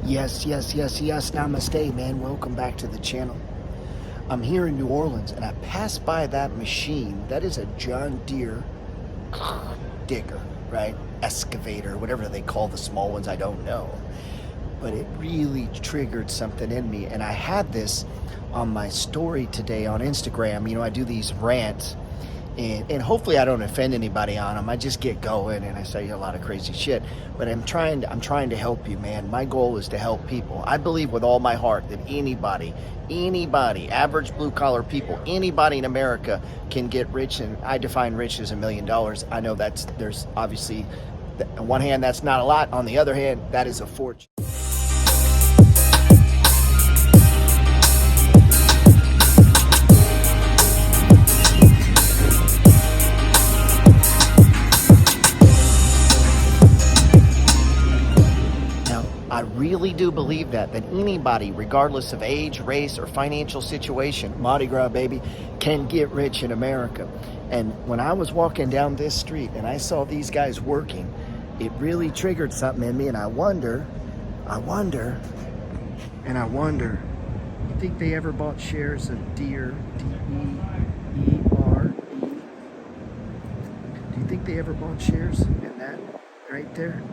Yes, namaste, man. Welcome back to the channel. I'm here in New Orleans, and I passed by that machine. That is a John Deere digger, right? Excavator, whatever they call the small ones, I don't know. But it really triggered something in me, and I had this on my story today on Instagram. You know, I do these rants, and hopefully I don't offend anybody on them. I just get going and I say a lot of crazy shit. But I'm trying to help you, man. My goal is to help people. I believe with all my heart that anybody, average blue collar people, anybody in America can get rich. And I define rich as $1 million. I know there's obviously, on one hand, that's not a lot. On the other hand, that is a fortune. I really do believe that anybody, regardless of age, race, or financial situation, Mardi Gras, baby, can get rich in America. And when I was walking down this street and I saw these guys working, it really triggered something in me. And I wonder, you think they ever bought shares of Deere, D-E-E-R-E? Do you think they ever bought shares in that right there?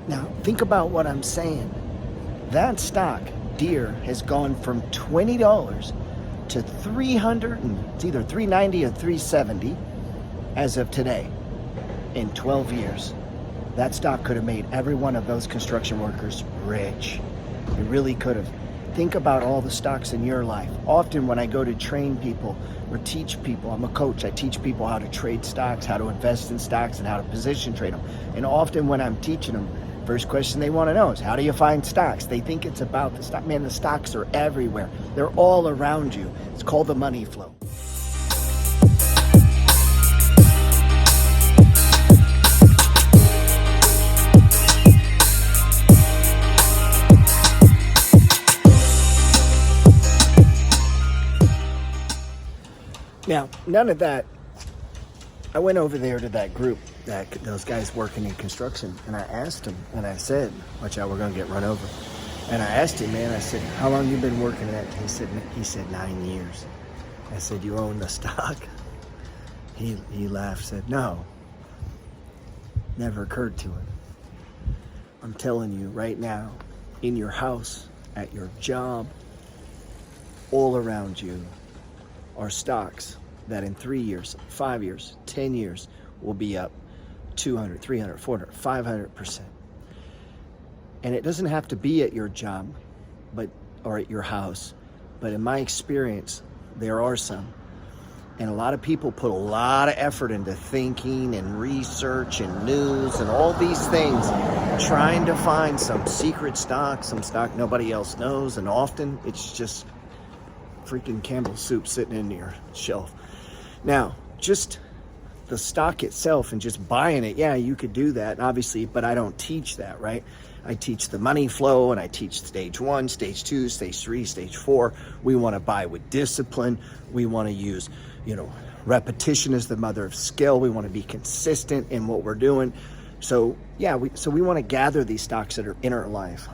Now, think about what I'm saying. That stock, Deere, has gone from $20 to $300, and it's either $390 or $370 as of today in 12 years. That stock could have made every one of those construction workers rich. It really could have. Think about all the stocks in your life. Often when I go to train people or teach people, I'm a coach, I teach people how to trade stocks, how to invest in stocks, and how to position trade them. And often when I'm teaching them, first question they want to know is, how do you find stocks? They think it's about the stock. Man, the stocks are everywhere. They're all around you. It's called the money flow. Now, none of that. I went over there to that group, those guys working in construction, and I asked him, and I said, watch out, we're going to get run over. And I asked him, man, I said, how long you been working at? He said 9 years. I said, you own the stock? He laughed, said, no. Never occurred to him. I'm telling you right now, in your house, at your job, all around you are stocks that in 3 years, 5 years, 10 years will be up 200, 300, 400, 500%. And it doesn't have to be at your job, or at your house. But in my experience, there are some. And a lot of people put a lot of effort into thinking and research and news and all these things, trying to find some secret stock, some stock nobody else knows. And often it's just freaking Campbell's soup sitting in your shelf. Now, just the stock itself and just buying it, yeah, you could do that, obviously, but I don't teach that, right? I teach the money flow, and I teach stage 1, stage 2, stage 3, stage 4. We want to buy with discipline. We want to use, repetition is the mother of skill. We want to be consistent in what we're doing. So, yeah, we want to gather these stocks that are in our life.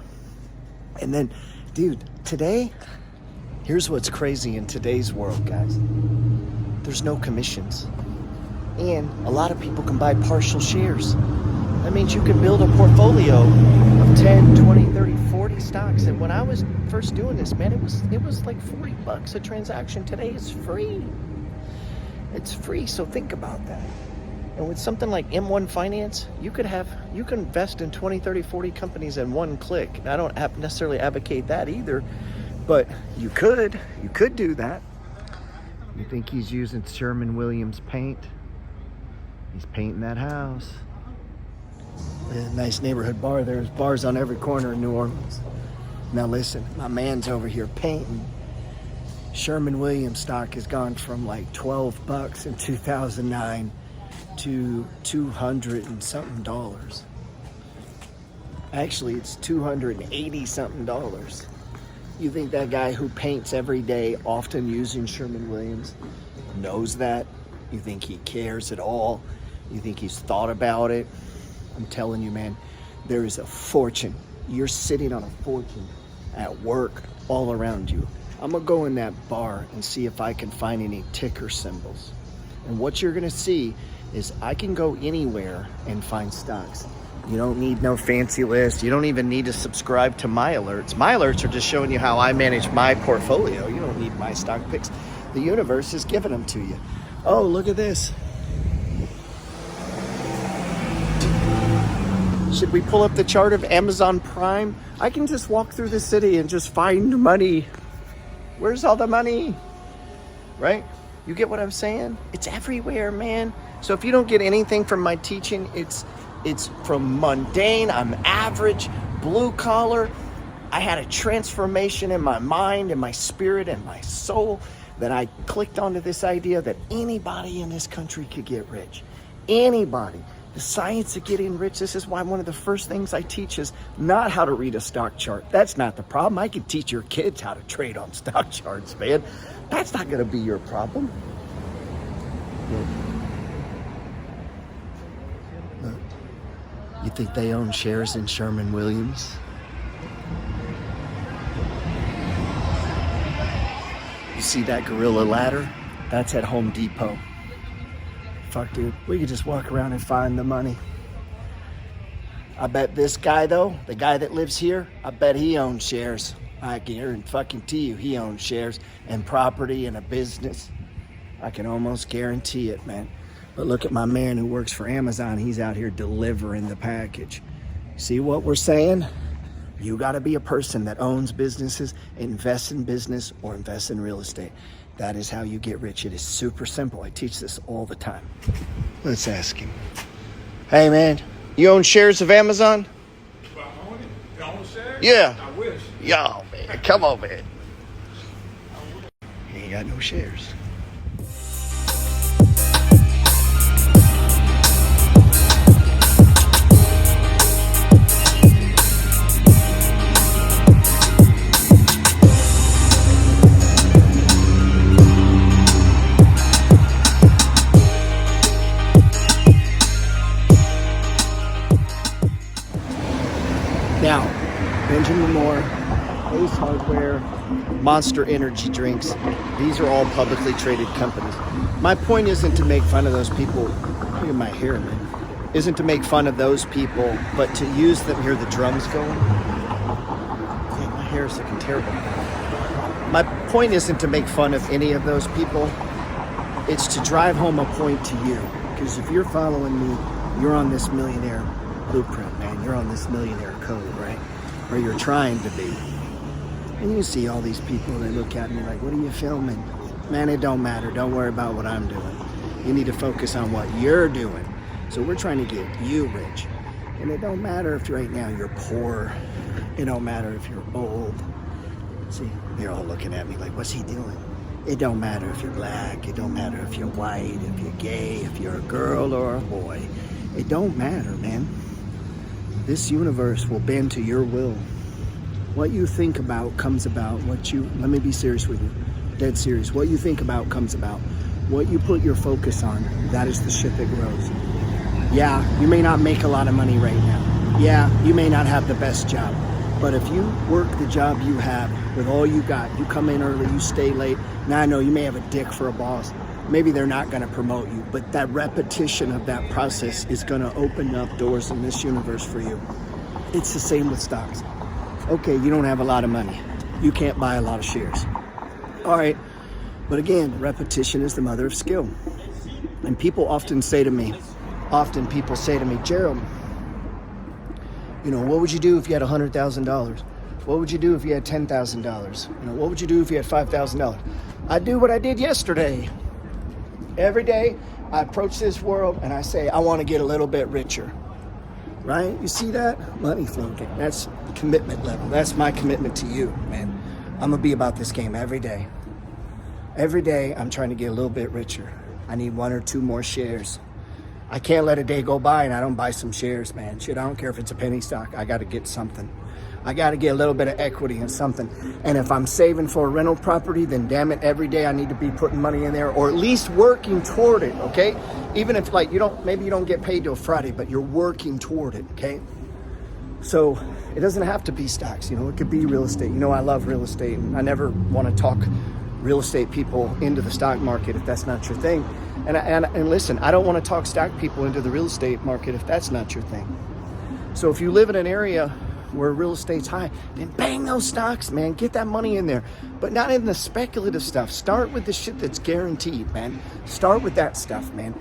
And then, dude, today, here's what's crazy in today's world, guys. There's no commissions. And a lot of people can buy partial shares. That means you can build a portfolio of 10, 20, 30, 40 stocks. And when I was first doing this, man, it was like $40 a transaction. Today it's free. It's free, so think about that. And with something like M1 Finance, you can invest in 20, 30, 40 companies in one click. And I don't necessarily advocate that either, but you could do that. You think he's using Sherwin-Williams paint? He's painting that house. A nice neighborhood bar. There's bars on every corner in New Orleans. Now listen, my man's over here painting. Sherwin-Williams stock has gone from like $12 in 2009 to $200 and something dollars. Actually, it's $280 something dollars. You think that guy who paints every day, often using Sherwin-Williams, knows that? You think he cares at all? You think he's thought about it? I'm telling you, man, there is a fortune you're sitting on a fortune at work all around you. I'm gonna go in that bar and see if I can find any ticker symbols. And what you're gonna see is I can go anywhere and find stocks. You don't need no fancy list. You don't even need to subscribe to my alerts. My alerts are just showing you how I manage my portfolio. You don't need my stock picks. The universe is giving them to you. Oh, look at this. Should we pull up the chart of Amazon Prime? I can just walk through the city and just find money. Where's all the money? Right? You get what I'm saying? It's everywhere, man. So if you don't get anything from my teaching, it's from mundane, I'm average, blue collar. I had a transformation in my mind and my spirit and my soul that I clicked onto this idea that anybody in this country could get rich. Anybody. The science of getting rich, this is why one of the first things I teach is not how to read a stock chart. That's not the problem. I can teach your kids how to trade on stock charts, man. That's not gonna be your problem. You think they own shares in Sherman-Williams? You see that gorilla ladder? That's at Home Depot. Fuck, dude. We could just walk around and find the money. I bet this guy, though, the guy that lives here, I bet he owns shares. I guarantee you he owns shares and property and a business. I can almost guarantee it, man. But look at my man who works for Amazon. He's out here delivering the package. See what we're saying? You got to be a person that owns businesses, invests in business, or invests in real estate. That is how you get rich. It is super simple. I teach this all the time. Let's ask him. Hey, man, you own shares of Amazon? Do I own it? You own shares? Yeah. I wish. Yo, man, come on, man. He ain't got no shares. Now, Benjamin Moore, Ace Hardware, Monster Energy Drinks, these are all publicly traded companies. My point isn't to make fun of those people. Look at my hair, man. Isn't to make fun of those people, but to use them. Hear the drums going? Man, my hair is looking terrible. My point isn't to make fun of any of those people. It's to drive home a point to you. Because if you're following me, you're on this millionaire blueprint, man. You're on this millionaire code, right? Or you're trying to be. And you see all these people, they look at me like, what are you filming? Man, it don't matter. Don't worry about what I'm doing. You need to focus on what you're doing. So we're trying to get you rich. And it don't matter if right now you're poor. It don't matter if you're old. See, they're all looking at me like, what's he doing? It don't matter if you're black. It don't matter if you're white, if you're gay, if you're a girl or a boy. It don't matter, man. This universe will bend to your will. What you think about comes about. Let me be serious with you. Dead serious. What you think about comes about. What you put your focus on, that is the shit that grows. Yeah, you may not make a lot of money right now. Yeah, you may not have the best job. But if you work the job you have with all you got, you come in early, you stay late. Now I know you may have a dick for a boss. Maybe they're not going to promote you, but that repetition of that process is going to open up doors in this universe for you. It's the same with stocks. Okay, you don't have a lot of money. You can't buy a lot of shares. All right, but again, repetition is the mother of skill. And people often say to me, Gerald, you know, what would you do if you had $100,000? What would you do if you had $10,000? You know, what would you do if you had $5,000? I do what I did yesterday. Every day, I approach this world and I say, I want to get a little bit richer. Right? You see that? Money flowing. That's commitment level. That's my commitment to you, man. I'm going to be about this game every day. Every day, I'm trying to get a little bit richer. I need 1 or 2 more shares. I can't let a day go by and I don't buy some shares, man. Shit, I don't care if it's a penny stock. I got to get something. I got to get a little bit of equity in something. And if I'm saving for a rental property, then damn it, every day I need to be putting money in there or at least working toward it, okay? Even if like maybe you don't get paid till Friday, but you're working toward it, okay? So It doesn't have to be stocks, you know, it could be real estate. You know, I love real estate, and I never want to talk real estate people into the stock market if that's not your thing. And listen, I don't want to talk stock people into the real estate market if that's not your thing. So if you live in an area where real estate's high, then bang those stocks, man. Get that money in there, but not in the speculative stuff. Start with the shit that's guaranteed, man. Start with that stuff, man.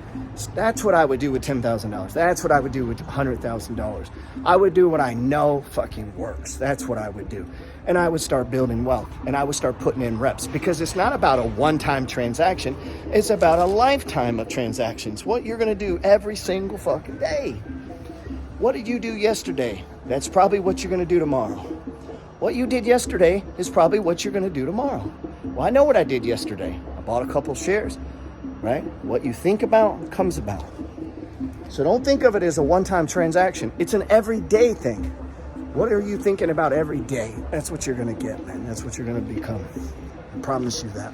That's what I would do with $10,000. That's what I would do with $100,000. I would do what I know fucking works. That's what I would do. And I would start building wealth, and I would start putting in reps, because it's not about a one-time transaction. It's about a lifetime of transactions. What you're going to do every single fucking day. What did you do yesterday? That's probably what you're going to do tomorrow. What you did yesterday is probably what you're going to do tomorrow. Well, I know what I did yesterday. I bought a couple shares, right? What you think about comes about. So don't think of it as a one-time transaction. It's an everyday thing. What are you thinking about every day? That's what you're going to get, man. That's what you're going to become. I promise you that.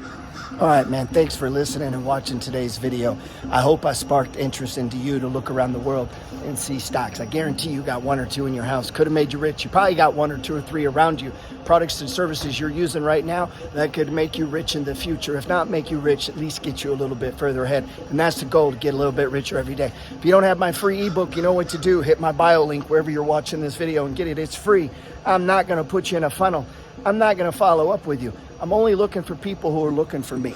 All right, man. Thanks for listening and watching today's video. I hope I sparked interest into you to look around the world and see stocks. I guarantee you got one or two in your house. Could have made you rich. You probably got one or two or three around you. Products and services you're using right now that could make you rich in the future. If not make you rich, at least get you a little bit further ahead. And that's the goal, to get a little bit richer every day. If you don't have my free ebook, you know what to do. Hit my bio link wherever you're watching this video and get it. It's free. I'm not going to put you in a funnel. I'm not going to follow up with you. I'm only looking for people who are looking for me.